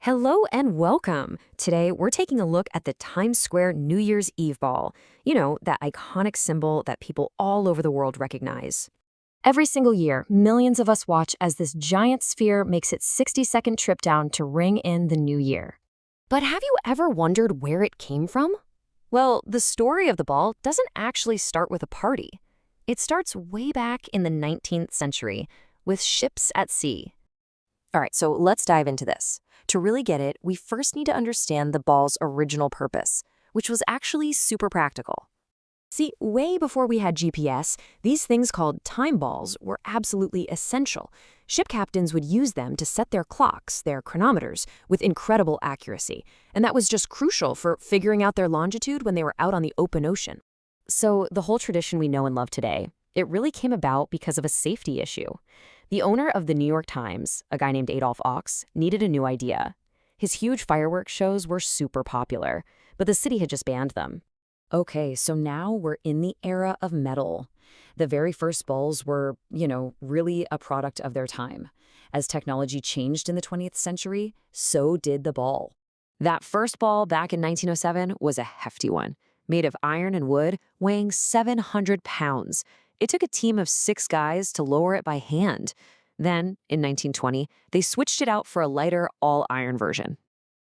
Hello and welcome. Today, we're taking a look at the Times Square New Year's Eve ball. You know, that iconic symbol that people all over the world recognize. Every single year, millions of us watch as this giant sphere makes its 60-second trip down to ring in the new year. But have you ever wondered where it came from? Well, the story of the ball doesn't actually start with a party. It starts way back in the 19th century with ships at sea. All right, so let's dive into this. To really get it, we first need to understand the ball's original purpose, which was actually super practical. See, way before we had GPS, these things called time balls were absolutely essential. Ship captains would use them to set their clocks, their chronometers, with incredible accuracy, and that was just crucial for figuring out their longitude when they were out on the open ocean. So the whole tradition we know and love today, it really came about because of a safety issue. The owner of the New York Times, a guy named Adolph Ochs, needed a new idea. His huge fireworks shows were super popular, but the city had just banned them. Okay, so now we're in the era of metal. The very first balls were, really a product of their time. As technology changed in the 20th century, so did the ball. That first ball back in 1907 was a hefty one, made of iron and wood, weighing 700 pounds. It took a team of 6 guys to lower it by hand. Then, in 1920, they switched it out for a lighter, all-iron version.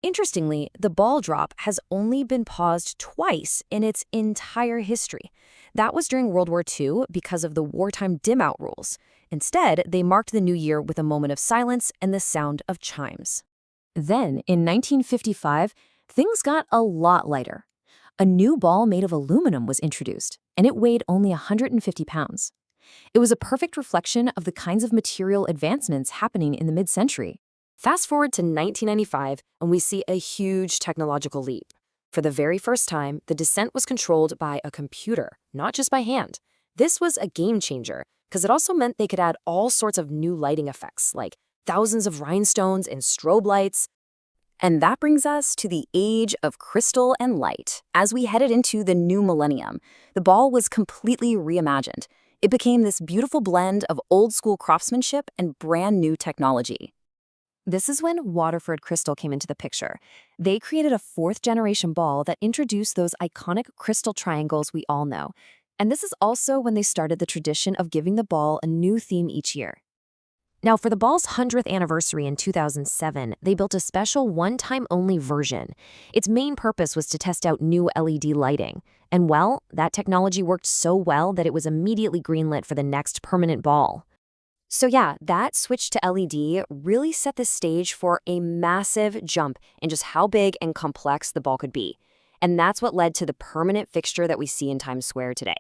Interestingly, the ball drop has only been paused twice in its entire history. That was during World War II because of the wartime dim-out rules. Instead, they marked the new year with a moment of silence and the sound of chimes. Then, in 1955, things got a lot lighter. A new ball made of aluminum was introduced, and it weighed only 150 pounds. It was a perfect reflection of the kinds of material advancements happening in the mid-century. Fast forward to 1995, and we see a huge technological leap. For the very first time, the descent was controlled by a computer, not just by hand. This was a game changer, because it also meant they could add all sorts of new lighting effects, like thousands of rhinestones and strobe lights. And that brings us to the age of crystal and light. As we headed into the new millennium, the ball was completely reimagined. It became this beautiful blend of old-school craftsmanship and brand-new technology. This is when Waterford Crystal came into the picture. They created a 4th-generation ball that introduced those iconic crystal triangles we all know. And this is also when they started the tradition of giving the ball a new theme each year. Now, for the ball's 100th anniversary in 2007, they built a special one-time-only version. Its main purpose was to test out new LED lighting. And well, that technology worked so well that it was immediately greenlit for the next permanent ball. So yeah, that switch to LED really set the stage for a massive jump in just how big and complex the ball could be. And that's what led to the permanent fixture that we see in Times Square today.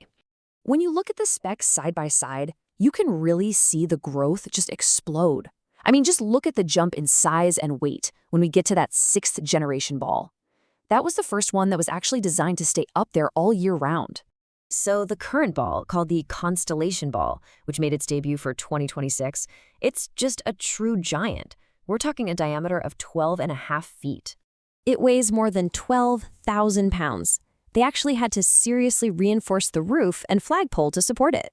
When you look at the specs side by side, you can really see the growth just explode. I mean, just look at the jump in size and weight when we get to that 6th-generation ball. That was the first one that was actually designed to stay up there all year round. So the current ball, called the Constellation Ball, which made its debut for 2026, it's just a true giant. We're talking a diameter of 12.5 feet. It weighs more than 12,000 pounds. They actually had to seriously reinforce the roof and flagpole to support it.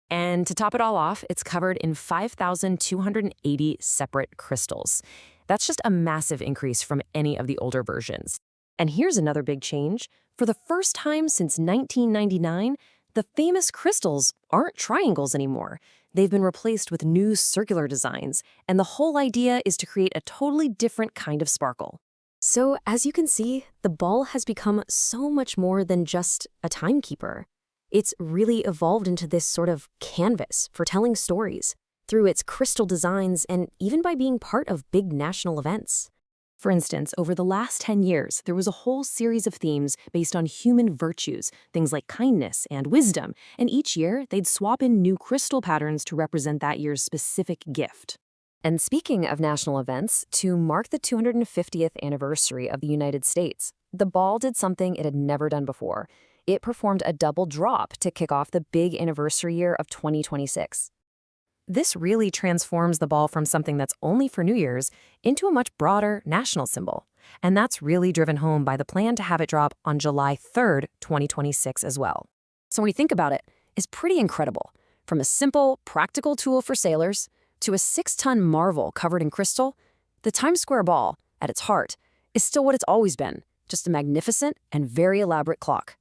And to top it all off, it's covered in 5,280 separate crystals. That's just a massive increase from any of the older versions. And here's another big change. For the first time since 1999, the famous crystals aren't triangles anymore. They've been replaced with new circular designs, and the whole idea is to create a totally different kind of sparkle. So, as you can see, the ball has become so much more than just a timekeeper. It's really evolved into this sort of canvas for telling stories through its crystal designs and even by being part of big national events. For instance, over the last 10 years, there was a whole series of themes based on human virtues, things like kindness and wisdom, and each year they'd swap in new crystal patterns to represent that year's specific gift. And speaking of national events, to mark the 250th anniversary of the United States, the ball did something it had never done before. It performed a double drop to kick off the big anniversary year of 2026. This really transforms the ball from something that's only for New Year's into a much broader national symbol. And that's really driven home by the plan to have it drop on July 3rd, 2026 as well. So when you think about it, it's pretty incredible. From a simple, practical tool for sailors to a 6-ton marvel covered in crystal, the Times Square ball, at its heart, is still what it's always been, just a magnificent and very elaborate clock.